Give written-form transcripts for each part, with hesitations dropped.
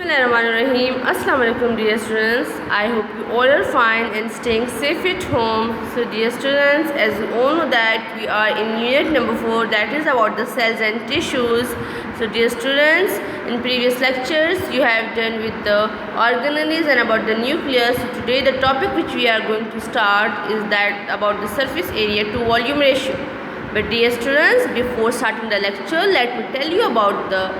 Bismillahirrahmanirrahim. Assalamu alaikum dear students. I hope you all are fine and staying safe at home. So dear students, as you all know that we are in unit number 4, that is about the cells and tissues. So dear students, in previous lectures you have done with the organelles and about the nucleus. So today the topic which we are going to start is that about the surface area to volume ratio. But dear students, before starting the lecture, let me tell you about the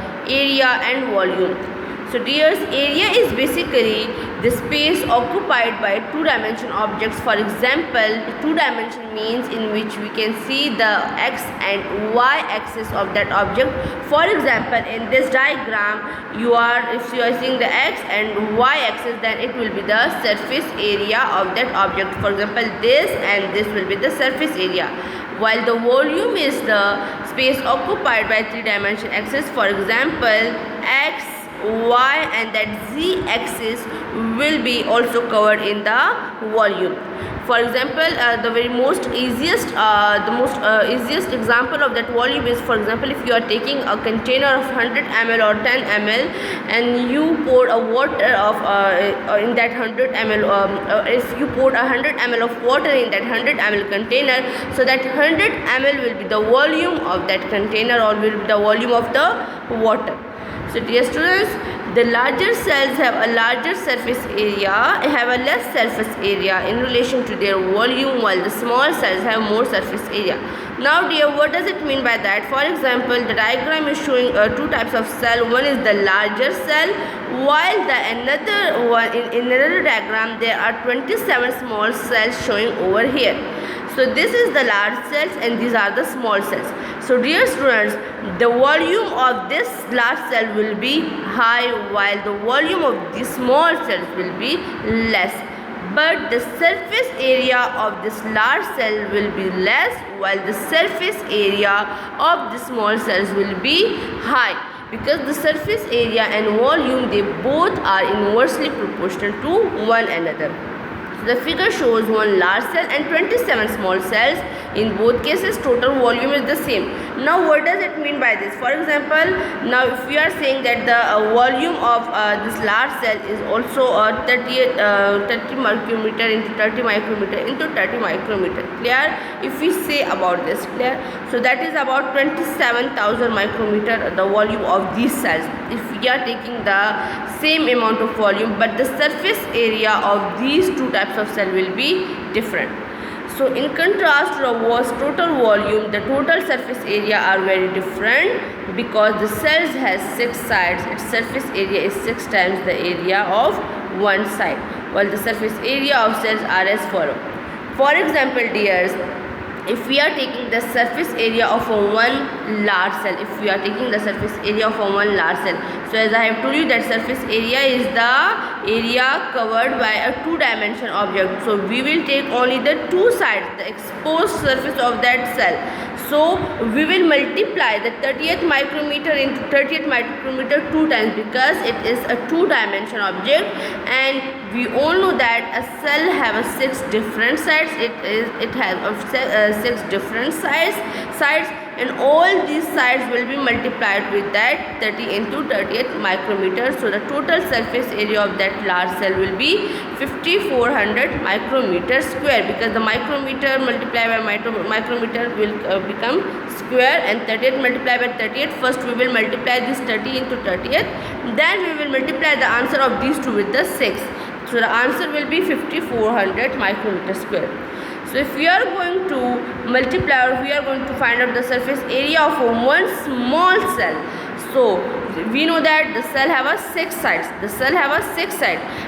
area and volume. So dears, area is basically the space occupied by two-dimensional objects. For example, two-dimension means in which we can see the x and y axis of that object. For example, in this diagram, if you are seeing the x and y axis, then it will be the surface area of that object. For example, this and this will be the surface area, while the volume is the space occupied by three-dimensional axis. For example, x, y and that z axis will be also covered in the volume. For example, the easiest example of that volume is, for example, if you are taking a container of 100 ml or 10 ml and you pour a water of in that 100 ml, if you pour 100 ml of water in that 100 ml container, so that 100 ml will be the volume of that container or will be the volume of the water. So dear students, the larger cells have a larger surface area, have a less surface area in relation to their volume, while the small cells have more surface area. Now dear, what does it mean by that? For example, the diagram is showing two types of cell. One is the larger cell, while in another diagram there are 27 small cells showing over here. So this is the large cells and these are the small cells. So dear students, the volume of this large cell will be high, while the volume of the small cells will be less. But the surface area of this large cell will be less, while the surface area of the small cells will be high, because the surface area and volume, they both are inversely proportional to one another. The figure shows one large cell and 27 small cells. In both cases, total volume is the same. Now, what does it mean by this? For example, now if we are saying that the volume of this large cell is also 30 micrometer into 30 micrometer into 30 micrometer. Clear? If we say about this, clear? So that is about 27,000 micrometer the volume of these cells. If we are taking the same amount of volume, but the surface area of these two types of cell will be different. So in contrast to the total volume, the total surface area are very different, because the cells has 6 sides. Its surface area is 6 times the area of one side, while the surface area of cells are as follows. For example, dears, if we are taking the surface area of one large cell, so as I have told you that surface area is the area covered by a two-dimensional object. So we will take only the two sides, the exposed surface of that cell. So we will multiply the 30th micrometer into 30th micrometer 2 times, because it is a two-dimensional object, and we all know that a cell have 6 different sides. It has 6 different sides, and all these sides will be multiplied with that 30 into 30th micrometer. So the total surface area of that large cell will be 5400 micrometer square, because the micrometer multiplied by micrometer will become square, and 30th multiplied by 30th. First we will multiply this 30 into 30th, then we will multiply the answer of these two with the 6. So the answer will be 5400 micrometer square. So if we are going to multiply, or we are going to find out the surface area of one small cell, so we know that the cell have 6 sides.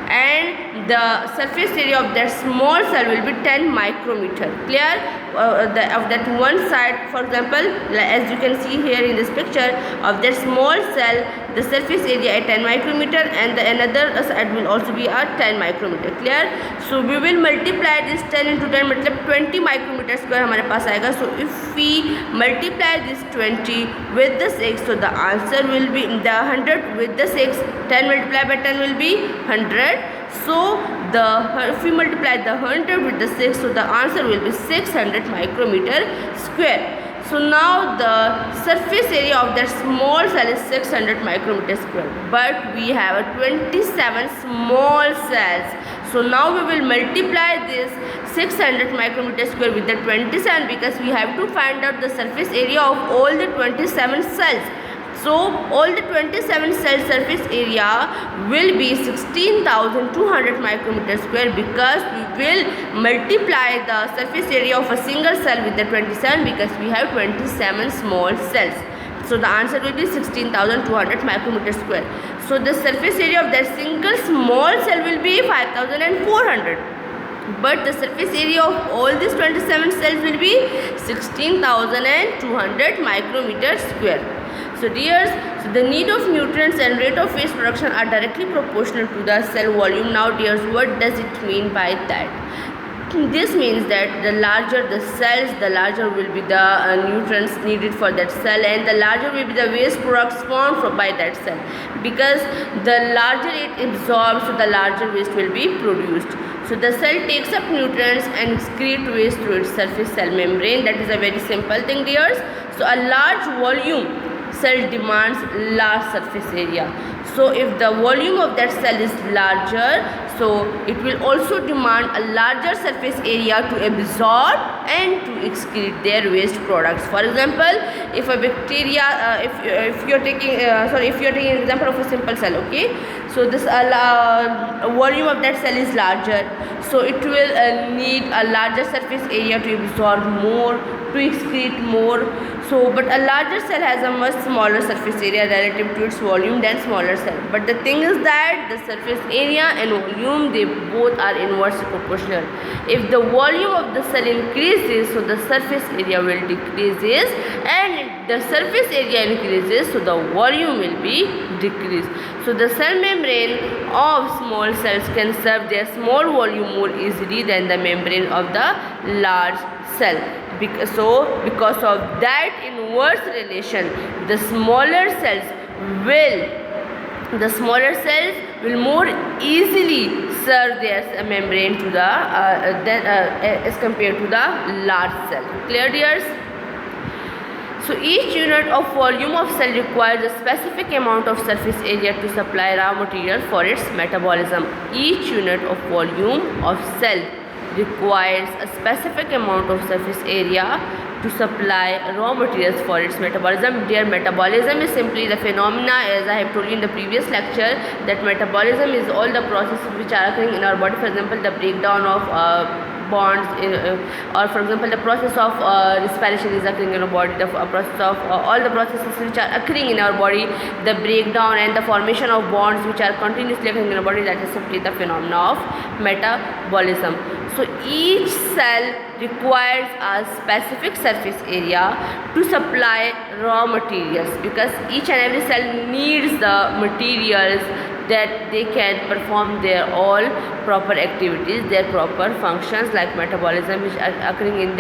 And the surface area of that small cell will be 10 micrometer. Clear? Of that one side, for example, as you can see here in this picture, of that small cell, the surface area at 10 micrometer, and the another side will also be at 10 micrometer. Clear? So we will multiply this 10 into 10, मतलब 20 micrometer square हमारे पास आएगा. So if we multiply this 20 with the 6, so the answer will be the 100 with the 6. 10 multiplied by 10 will be 100. So if we multiply the 100 with the 6, so the answer will be 600 micrometer square. So now the surface area of that small cell is 600 micrometer square, but we have a 27 small cells. So now we will multiply this 600 micrometer square with the 27, because we have to find out the surface area of all the 27 cells. So all the 27 cell surface area will be 16,200 micrometer square, because we will multiply the surface area of a single cell with the 27, because we have 27 small cells. So the answer will be 16,200 micrometer square. So the surface area of that single small cell will be 5,400. But the surface area of all these 27 cells will be 16,200 micrometer square. So dears, the need of nutrients and rate of waste production are directly proportional to the cell volume. Now dears, what does it mean by that? This means that the larger the cells, the larger will be the nutrients needed for that cell, and the larger will be the waste products formed by that cell, because the larger it absorbs, so the larger waste will be produced. So the cell takes up nutrients and excrete waste through its surface cell membrane. That is a very simple thing, dears. So a large volume cell demands large surface area. So if the volume of that cell is larger, so it will also demand a larger surface area to absorb and to excrete their waste products. For example, if a bacteria, if you are taking an example of a simple cell, okay, so this volume of that cell is larger, so it will need a larger surface area to absorb more, to excrete more. So but a larger cell has a much smaller surface area relative to its volume than smaller cell. But the thing is that the surface area and volume, they both are inversely proportional. If the volume of the cell increases, so the surface area will decreases, and if the surface area increases, so the volume will be decreased. So the cell membrane of small cells can serve their small volume more easily than the membrane of the large cell. Because of that inverse relation, the smaller cells will more easily serve their membrane to the as compared to the large cell. Clear, dears? So each unit of volume of cell requires a specific amount of surface area to supply raw material for its metabolism. Each unit of volume of cell requires a specific amount of surface area to supply raw materials for its metabolism. Dear, metabolism is simply the phenomena, as I have told you in the previous lecture, that metabolism is all the processes which are occurring in our body. For example, the breakdown of bonds or for example the process of respiration is occurring in our body, the process of all the processes which are occurring in our body, the breakdown and the formation of bonds which are continuously occurring in our body, that is simply the phenomena of metabolism. So each cell requires a specific surface area to supply raw materials, because each and every cell needs the materials that they can perform their all proper activities, their proper functions like metabolism which are occurring in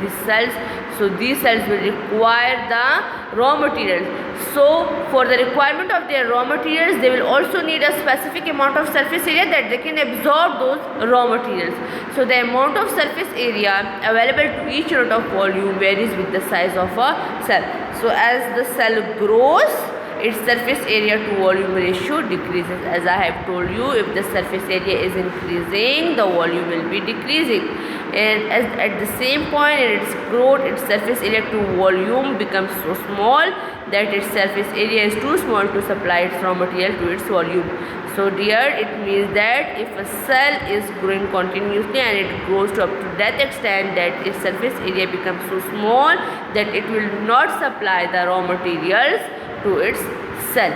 these cells. So these cells will require the raw materials. So for the requirement of their raw materials, they will also need a specific amount of surface area that they can absorb those raw materials. So the amount of surface area available to each unit of volume varies with the size of a cell. So as the cell grows, its surface area to volume ratio decreases. As I have told you, if the surface area is increasing, the volume will be decreasing. And as at the same point in its growth, its surface area to volume becomes so small that its surface area is too small to supply its raw material to its volume. So dear, it means that if a cell is growing continuously and it grows to up to that extent that its surface area becomes so small that it will not supply the raw materials to its cell.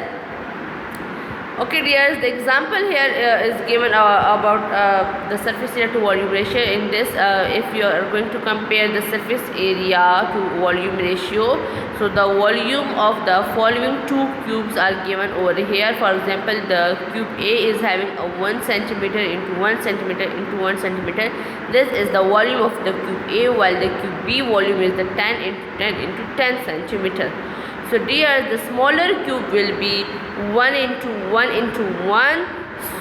Okay dears, the example here is given about the surface area to volume ratio. In this, if you are going to compare the surface area to volume ratio, so the volume of the following two cubes are given over here. For example, the cube A is having a 1 centimeter into 1 centimeter into 1 centimeter. This is the volume of the cube A, while the cube B volume is the 10 into 10 into 10 centimeter. So dear, the smaller cube will be 1 into 1 into 1.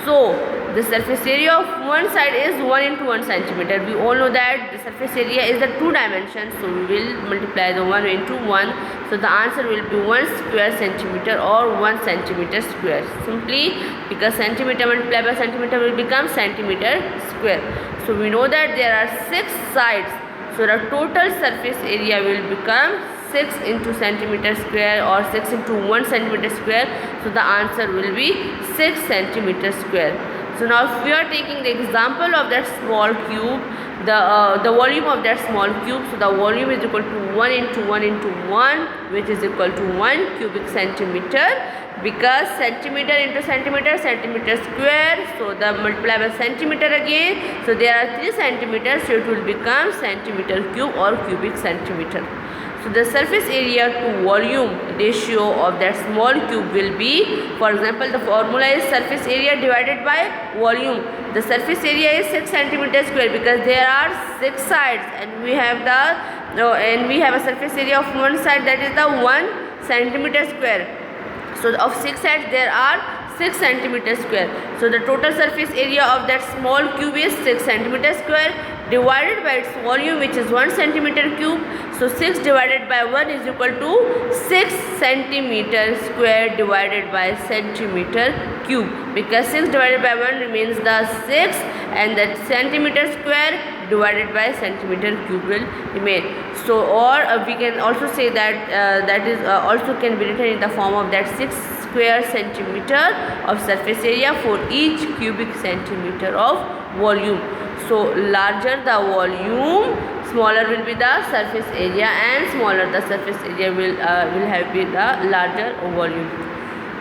So the surface area of one side is 1 into 1 centimeter. We all know that the surface area is the 2 dimensions, so we will multiply the 1 into 1. So the answer will be 1 square centimeter or 1 centimeter square. Simply because centimeter multiplied by centimeter will become centimeter square. So we know that there are 6 sides. So the total surface area will become 6 into centimeter square or 6 into 1 centimeter square. So the answer will be 6 centimeter square. So now if we are taking the example of that small cube, the volume of that small cube, so the volume is equal to 1 into 1 into 1, which is equal to 1 cubic centimeter, because centimeter into centimeter, centimeter square, so the multiply by centimeter again, so there are 3 centimeters, so it will become centimeter cube or cubic centimeter. So the surface area to volume ratio of that small cube will be, for example, the formula is surface area divided by volume. The surface area is 6 centimeter square because there are 6 sides, and we have a surface area of one side, that is the 1 centimeter square. So of 6 sides there are 6 centimeter square. So the total surface area of that small cube is 6 centimeter square divided by its volume, which is 1 centimeter cube. So 6 divided by 1 is equal to 6 centimeter square divided by centimeter cube, because 6 divided by 1 remains the 6, and that centimeter square divided by centimeter cube will remain. So or we can also say that that is also can be written in the form of that 6 square centimeter of surface area for each cubic centimeter of volume. So larger the volume, smaller will be the surface area, and smaller the surface area will have be the larger volume.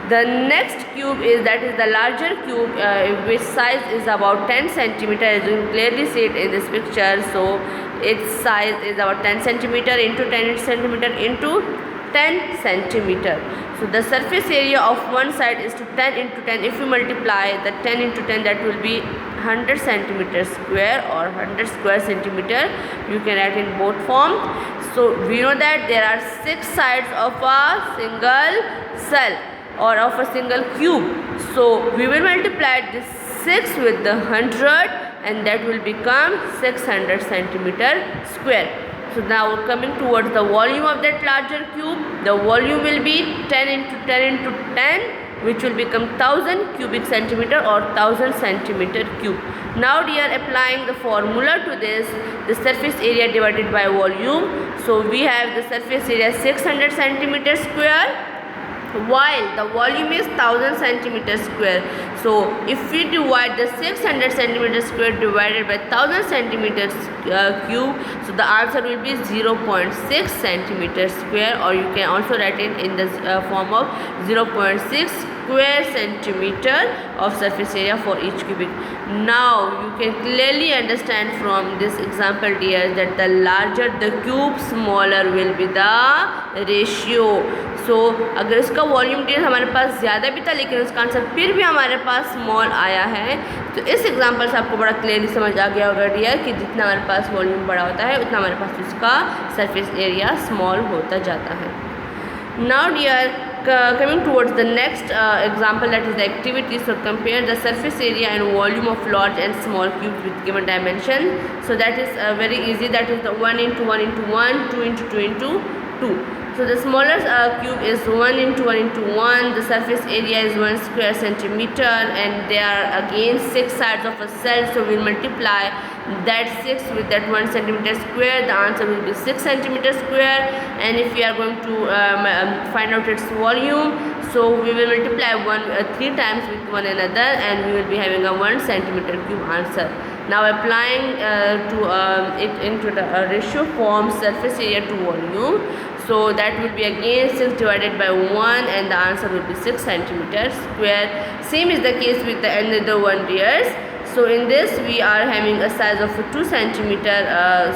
The next cube is the larger cube, which size is about 10 centimeter, as you can clearly see it in this picture. So its size is about 10 centimeter into 10 centimeter into 10 centimeter. So the surface area of one side is to 10 into 10. If you multiply the 10 into 10, that will be 100 centimeter square or 100 square centimeter. You can write in both form. So we know that there are 6 sides of a single cell or of a single cube. So we will multiply this 6 with the 100, and that will become 600 centimeter square. So now coming towards the volume of that larger cube, the volume will be 10 into 10 into 10, which will become 1000 cubic centimeter or 1000 centimeter cube. Now we are applying the formula to this, the surface area divided by volume. So we have the surface area 600 centimeter square, while the volume is 1000 centimeter square. So if we divide the 600 centimeter square divided by 1000 centimeters cube, so the answer will be 0.6 centimeter square, or you can also write it in the form of 0.6 square centimeter of surface area for each cubic. Now you can clearly understand from this example dear that the larger the cube, smaller will be the ratio. सो अगर इसका volume dear हमारे पास ज़्यादा भी था, लेकिन उसका answer फिर भी हमारे पास स्मॉल आया है, तो इस एग्जांपल से आपको बड़ा क्लियरली समझ आ गया होगा डियर कि जितना हमारे पास वॉल्यूम बड़ा होता है उतना हमारे पास उसका सरफेस एरिया स्मॉल होता जाता है. Now dear coming towards the next example, that is the activity. So compare the surface area and volume of large and small cubes with given dimension. So that is very easy. That is the 1 into 1 into 1, 2 into 2 into 2. So the smallest cube is 1 into 1 into 1. The surface area is 1 square centimeter, and there are again 6 sides of a cell. So we'll multiply that 6 with that 1 centimeter square. The answer will be 6 centimeter square. And if we are going to find out its volume, so we will multiply 3 times with one another, and we will be having a 1 centimeter cube answer. Now applying it into the ratio form, surface area to volume. So that will be again 6 divided by 1, and the answer will be 6 centimeter square. Same is the case with the another one dears. So in this we are having a size of 2 centimeter.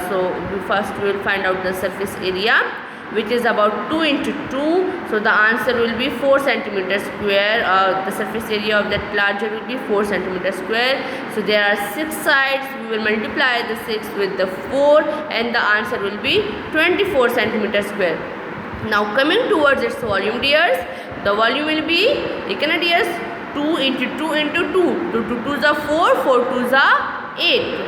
So first we will find out the surface area, which is about 2 into 2. So the answer will be 4 centimeter square. The surface area of that larger will be 4 centimeter square. So there are 6 sides. We will multiply the 6 with the 4, and the answer will be 24 centimeter square. Now coming towards its volume dears, the volume will be, dears, 2 into 2 into 2. 2 2 2 is 4, 4 2 is 8.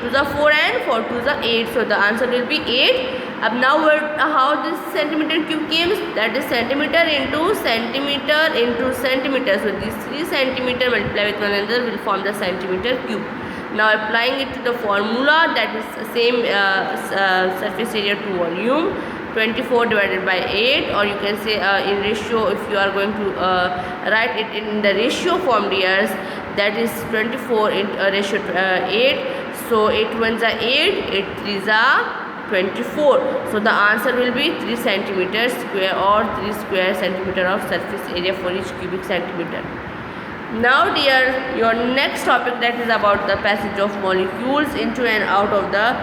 2 2 is 4 and 4 2 is 8. So the answer will be 8. Now how this centimeter cube came? That is centimeter into centimeter into centimeter. So these 3 centimeter multiplied with one another will form the centimeter cube. Now applying it to the formula, that is the same surface area to volume, 24 divided by 8, or you can say in ratio, if you are going to write it in the ratio form, dears, that is 24 in ratio 8. So 8 ones are 8, 8 threes are 24. So the answer will be 3 centimeters square or 3 square centimeter of surface area for each cubic centimeter. Now dear, your next topic, that is about the passage of molecules into and out of the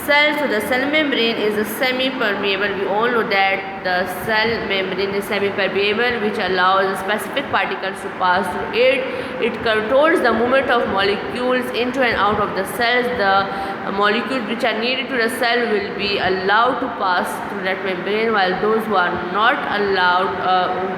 cell. So the cell membrane is a semi-permeable. We all know that the cell membrane is semi-permeable, which allows specific particles to pass through it. It controls the movement of molecules into and out of the cells. The molecules which are needed to the cell will be allowed to pass through that membrane, while those who are not allowed,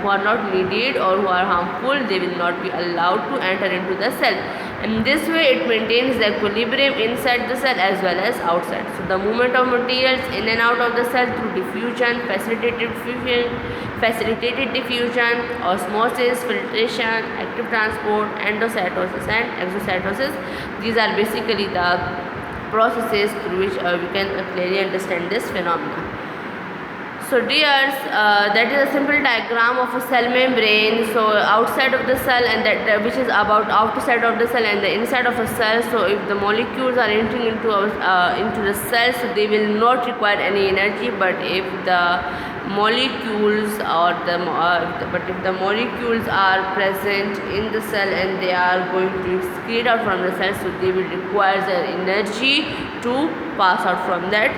who are not needed or who are harmful, they will not be allowed to enter into the cell. In this way, it maintains the equilibrium inside the cell as well as outside. So the movement of materials in and out of the cell through diffusion, facilitated diffusion, osmosis, filtration, active transport, endocytosis and exocytosis. These are basically the processes through which we can clearly understand this phenomenon. So dears, that is a simple diagram of a cell membrane. So outside of the cell, and that which is about outside of the cell and the inside of a cell. So if the molecules are entering into the cell, so they will not require any energy. But if the molecules or if the molecules are present in the cell and they are going to excrete out from the cell, so they will require the energy to pass out from that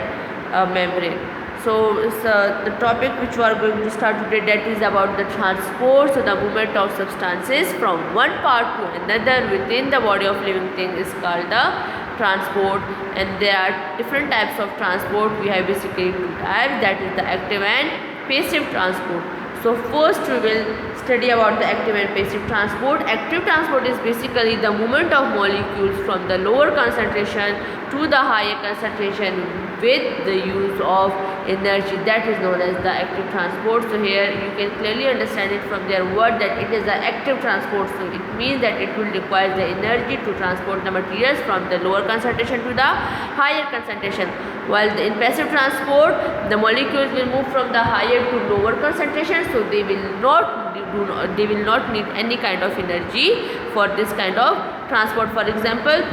membrane. So the topic which we are going to start today, that is about the transport. So the movement of substances from one part to another within the body of living thing is called the transport. And there are different types of transport. We have basically two types, that is the active and passive transport. So first we will study about the active and passive transport. Active transport is basically the movement of molecules from the lower concentration to the higher concentration with the use of energy. That is known as the active transport. So here you can clearly understand it from their word that it is the active transport. So it means that it will require the energy to transport the materials from the lower concentration to the higher concentration. While in passive transport, the molecules will move from the higher to lower concentration, so they will not need any kind of energy for this kind of transport. For example,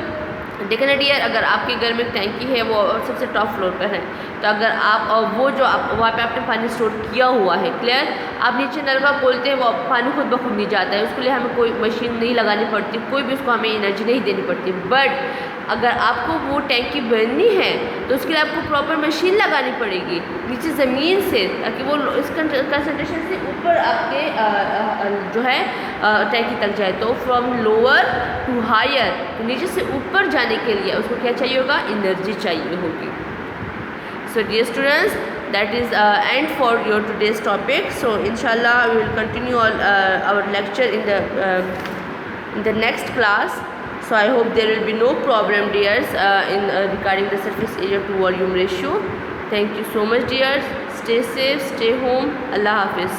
देखना dear, अगर आपके घर में टैंकी है वो सबसे top floor पर है, तो अगर आप वो जो आप वहाँ पे आपने पानी स्टोर किया हुआ है, क्लियर, आप नीचे नलका खोलते हैं, वो पानी खुद ब खुद नहीं जाता है, उसके लिए हमें कोई मशीन नहीं लगानी पड़ती, कोई भी उसको हमें एनर्जी नहीं देनी पड़ती. बट अगर आपको वो टैंकी भरनी है तो उसके लिए आपको प्रॉपर मशीन लगानी पड़ेगी नीचे ज़मीन से, ताकि वो इस कंसंट्रेशन से ऊपर आपके जो है टैंकी तक जाए. तो फ्रॉम लोअर टू हायर, तो नीचे से ऊपर जाने के लिए उसको क्या चाहिए होगा, एनर्जी चाहिए होगी. So dear students, that is end for your today's topic. So inshallah we will continue our lecture in the next class. So I hope there will be no problem, dears, in regarding the surface area to volume ratio. Thank you so much, dears. Stay safe, stay home. Allah Hafiz.